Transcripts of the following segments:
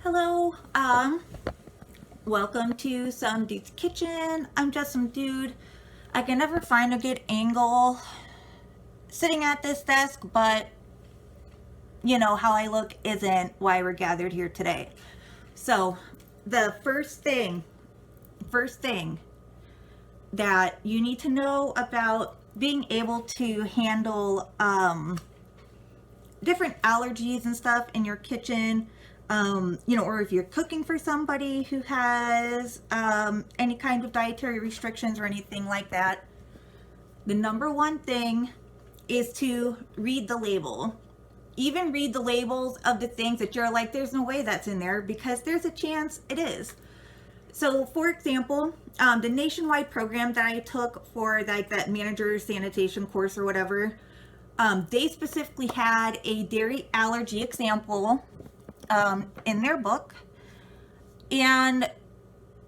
Hello, welcome to Some Dude's Kitchen. I'm just some dude. I can never find a good angle sitting at this desk, but you know how I look isn't why we're gathered here today. So, the first thing that you need to know about being able to handle different allergies and stuff in your kitchen, or if you're cooking for somebody who has any kind of dietary restrictions or anything like that, the number one thing is to read the label. Even read the labels of the things that you're like, there's no way that's in there, because there's a chance it is. So, for example, the nationwide program that I took for like that manager sanitation course or whatever, they specifically had a dairy allergy example in their book. And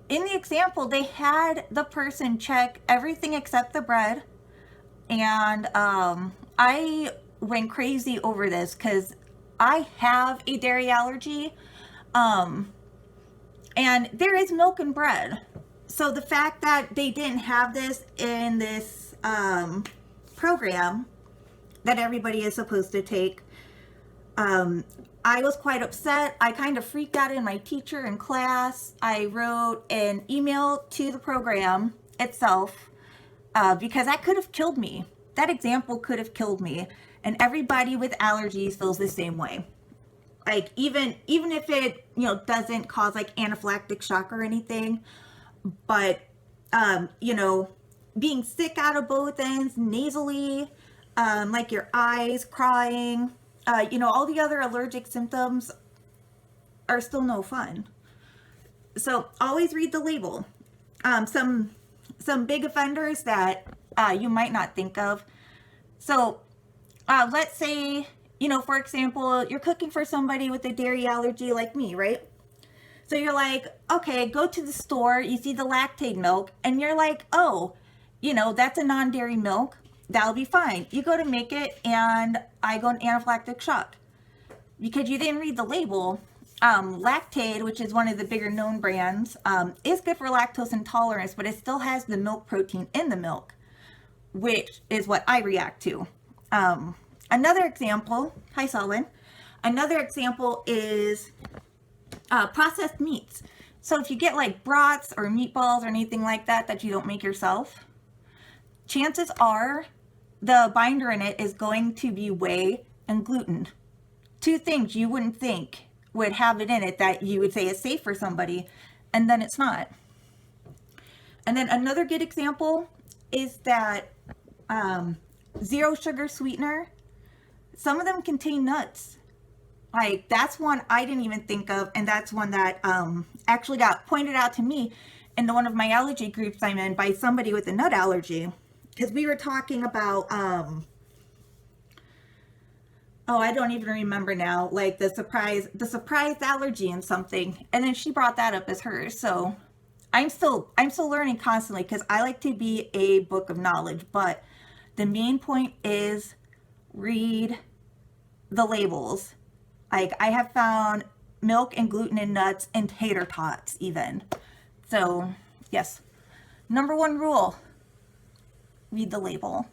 in the example, they had the person check everything except the bread. And I went crazy over this because I have a dairy allergy. And there is milk in bread. So the fact that they didn't have this in this program that everybody is supposed to take, I was quite upset. I kind of freaked out in my teacher in class. I wrote an email to the program itself because that could have killed me. That example could have killed me. And everybody with allergies feels the same way. Like even if it doesn't cause like anaphylactic shock or anything, but being sick out of both ends, nasally, like your eyes, crying, all the other allergic symptoms are still no fun. So always read the label. Some big offenders that you might not think of. So let's say, for example, you're cooking for somebody with a dairy allergy like me, right? So you're like, okay, go to the store, you see the lactate milk, and you're like, oh, that's a non-dairy milk. That'll be fine. You go to make it, and I go in anaphylactic shock. Because you didn't read the label, Lactaid, which is one of the bigger known brands, is good for lactose intolerance, but it still has the milk protein in the milk, which is what I react to. Another example, hi Selwyn. Another example is processed meats. So if you get like brats or meatballs or anything like that you don't make yourself, chances are the binder in it is going to be whey and gluten. Two things you wouldn't think would have it in it that you would say is safe for somebody, and then it's not. And then another good example is that zero sugar sweetener, some of them contain nuts. Like that's one I didn't even think of, and that's one that actually got pointed out to me in one of my allergy groups I'm in by somebody with a nut allergy. Because we were talking about, I don't even remember now, like the surprise allergy and something. And then she brought that up as hers. So I'm still learning constantly because I like to be a book of knowledge. But the main point is read the labels. Like I have found milk and gluten and nuts and tater tots even. So yes, number one rule. Read the label.